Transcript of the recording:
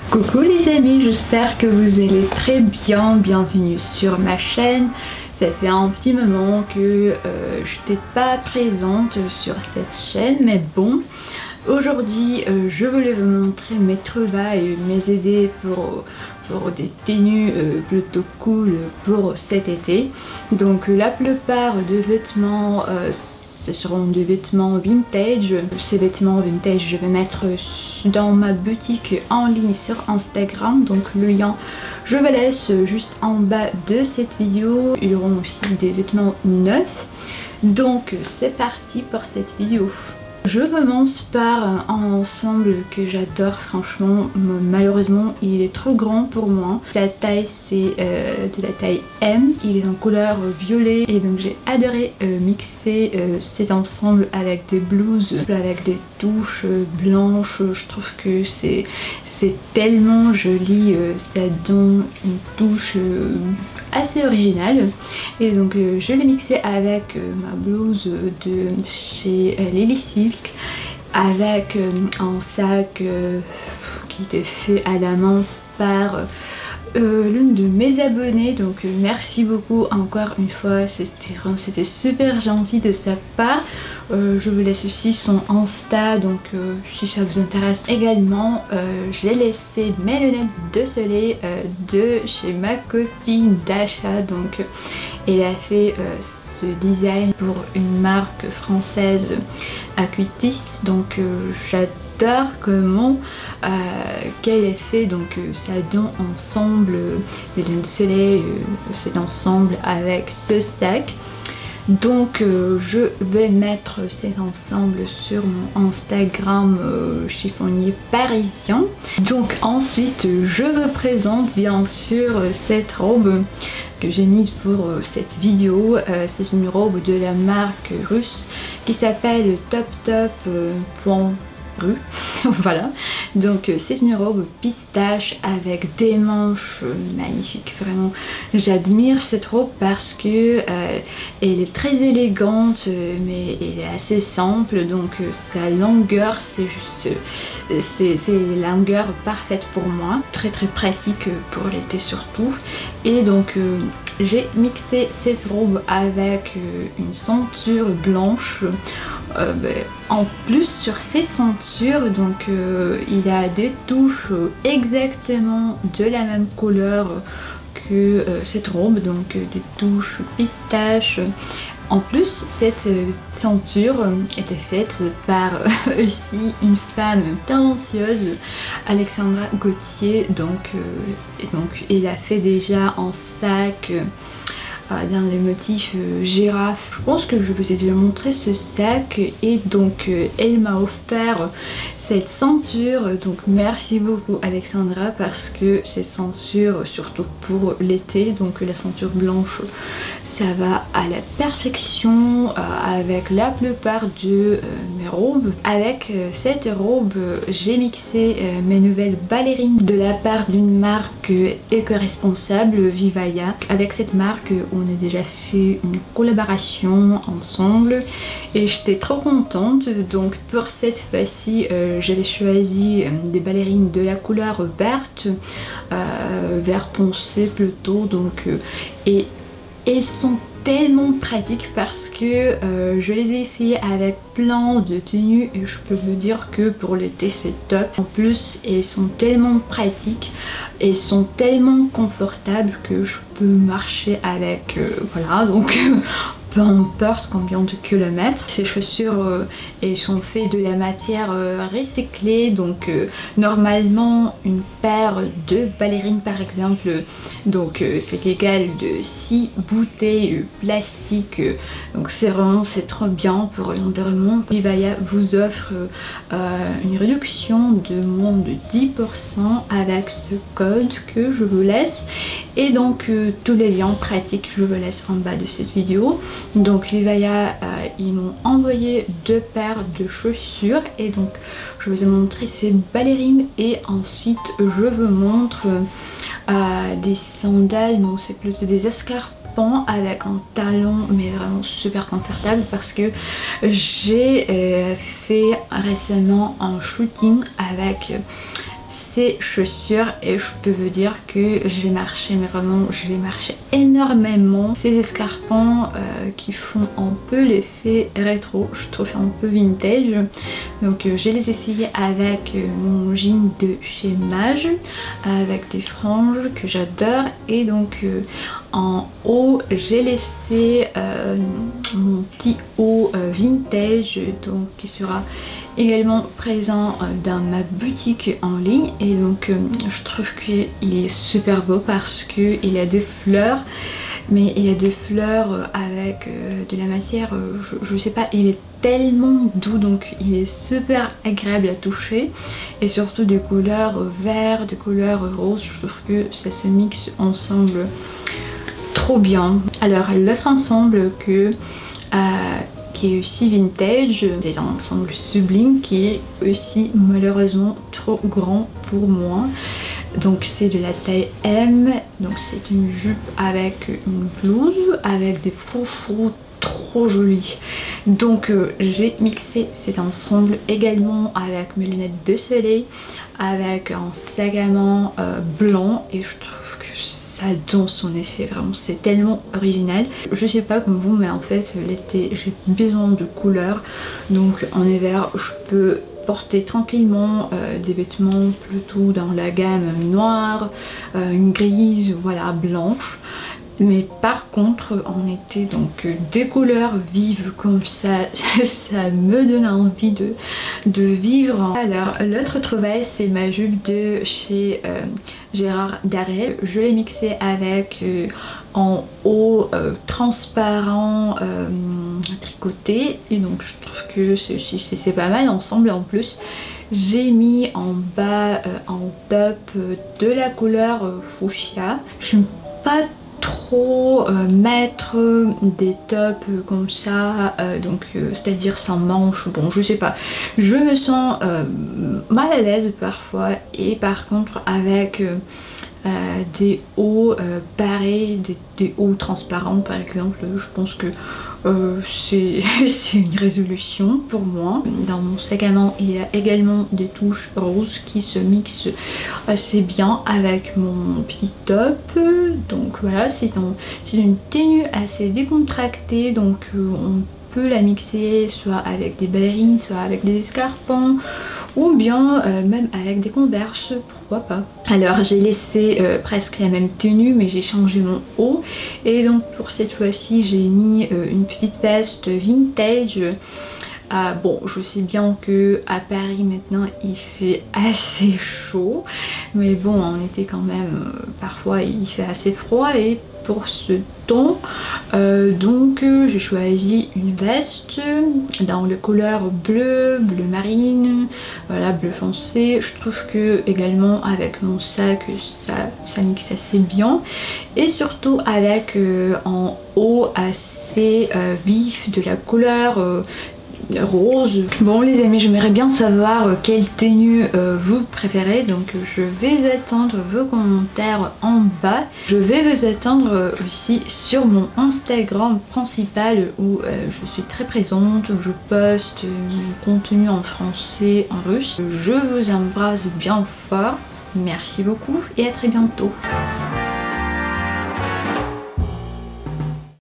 Coucou les amis, j'espère que vous allez très bien, bienvenue sur ma chaîne. Ça fait un petit moment que je n'étais pas présente sur cette chaîne, mais bon, aujourd'hui je voulais vous montrer mes trouvailles, mes idées pour des tenues plutôt cool pour cet été. Donc la plupart de vêtements ce seront des vêtements vintage. Ces vêtements vintage je vais mettre dans ma boutique en ligne sur Instagram, donc le lien je vous laisse juste en bas de cette vidéo. Il y aura aussi des vêtements neufs, donc c'est parti pour cette vidéo. Je commence par un ensemble que j'adore, franchement, malheureusement il est trop grand pour moi. Sa taille c'est de la taille M, il est en couleur violet et donc j'ai adoré mixer cet ensemble avec des blouses, avec des touches blanches. Je trouve que c'est tellement joli, ça donne une touche assez originale et donc je l'ai mixé avec ma blouse de chez Lily Silk, avec un sac qui était fait à la main par l'une de mes abonnées, donc merci beaucoup encore une fois, c'était super gentil de sa part. Je vous laisse aussi son Insta, donc si ça vous intéresse également. J'ai laissé mes lunettes de soleil de chez ma copine Dasha, donc elle a fait ce design pour une marque française Acuitis, donc j'adore comment qu'elle est fait, donc ça donne ensemble les lunettes de soleil, cet ensemble avec ce sac. Donc je vais mettre cet ensemble sur mon Instagram chiffonnier parisien. Donc ensuite je vous présente bien sûr cette robe que j'ai mise pour cette vidéo. C'est une robe de la marque russe qui s'appelle TopTop.ru. Voilà, donc c'est une robe pistache avec des manches magnifiques, vraiment j'admire cette robe parce que elle est très élégante mais elle est assez simple, donc sa longueur c'est la longueur parfaite pour moi, très pratique pour l'été surtout. Et donc j'ai mixé cette robe avec une ceinture blanche. En plus sur cette ceinture, donc il y a des touches exactement de la même couleur que cette robe, donc des touches pistache. En plus, cette ceinture était faite par aussi une femme talentueuse, Alexandra Gauthier, donc elle a fait déjà un sac dans le motif girafe. Je pense que je vous ai déjà montré ce sac et donc elle m'a offert cette ceinture, donc merci beaucoup Alexandra, parce que cette ceinture, surtout pour l'été, donc la ceinture blanche ça va à la perfection avec la plupart de mes robes. Avec cette robe j'ai mixé mes nouvelles ballerines de la part d'une marque éco-responsable, Vivaya. Avec cette marque on a déjà fait une collaboration ensemble et j'étais trop contente. Donc pour cette fois-ci j'avais choisi des ballerines de la couleur verte, vert foncé plutôt, donc et elles sont tellement pratiques parce que je les ai essayées avec plein de tenues et je peux vous dire que pour l'été c'est top. En plus elles sont tellement pratiques, elles sont tellement confortables que je peux marcher avec, voilà, donc peu importe combien de kilomètres. Ces chaussures elles sont faites de la matière recyclée, donc normalement une paire de ballerines par exemple, donc c'est égal de 6 bouteilles plastiques, donc c'est trop bien pour l'environnement. Vivaya vous offre une réduction de moins de 10% avec ce code que je vous laisse, et donc tous les liens pratiques je vous laisse en bas de cette vidéo. Donc Vivaya ils m'ont envoyé 2 paires de chaussures et donc je vous ai montré ces ballerines et ensuite je vous montre des sandales, non c'est plutôt des escarpins avec un talon mais vraiment super confortable parce que j'ai fait récemment un shooting avec ces chaussures et je peux vous dire que j'ai marché, mais vraiment j'ai marché énormément. Ces escarpins qui font un peu l'effet rétro, je trouve un peu vintage. Donc je les ai essayés avec mon jean de chez Mage, avec des franges que j'adore. Et donc en haut j'ai laissé mon petit haut vintage, donc qui sera également présent dans ma boutique en ligne. Et donc je trouve qu'il est super beau parce qu'il a des fleurs, mais il a des fleurs avec de la matière, je sais pas, il est tellement doux, donc il est super agréable à toucher, et surtout des couleurs verts, des couleurs roses, je trouve que ça se mixe ensemble trop bien. Alors l'autre ensemble qui est aussi vintage, c'est un ensemble sublime qui est aussi malheureusement trop grand pour moi. Donc c'est de la taille M, donc c'est une jupe avec une blouse avec des froufrous trop jolis. Donc j'ai mixé cet ensemble également avec mes lunettes de soleil, avec un sac à main blanc, et je trouve que ça donne son effet, vraiment c'est tellement original. Je sais pas comme vous, mais en fait l'été j'ai besoin de couleurs, donc en hiver je peux porter tranquillement des vêtements plutôt dans la gamme noire, une grise, voilà, blanche. Mais par contre en été, donc des couleurs vives comme ça, ça me donne envie de vivre. Alors l'autre trouvaille, c'est ma jupe de chez Gérard Darel. Je l'ai mixée avec en haut transparent tricoté, et donc je trouve que c'est pas mal ensemble. En plus j'ai mis en bas en top de la couleur fuchsia. Je suis pas trop mettre des tops comme ça, donc c'est à dire sans manches, bon je sais pas, je me sens mal à l'aise parfois. Et par contre avec des hauts pareils, des hauts transparents par exemple, je pense que c'est une résolution pour moi. Dans mon sac à main il y a également des touches roses qui se mixent assez bien avec mon petit top. Donc voilà, c'est une tenue assez décontractée, donc on peut la mixer soit avec des ballerines, soit avec des escarpins, ou bien même avec des Converse, pourquoi pas. Alors j'ai laissé presque la même tenue, mais j'ai changé mon haut, et donc pour cette fois-ci j'ai mis une petite veste vintage. Bon, je sais bien que à Paris maintenant il fait assez chaud, mais bon en été quand même parfois il fait assez froid. Et pour ce ton donc j'ai choisi une veste dans le couleur bleu marine, voilà, bleu foncé. Je trouve que également avec mon sac ça mixe assez bien, et surtout avec en haut assez vif de la couleur rose. Bon les amis, j'aimerais bien savoir quelle tenue vous préférez, donc je vais attendre vos commentaires en bas. Je vais vous attendre aussi sur mon Instagram principal où je suis très présente, où je poste mon contenu en français, en russe. Je vous embrasse bien fort, merci beaucoup et à très bientôt.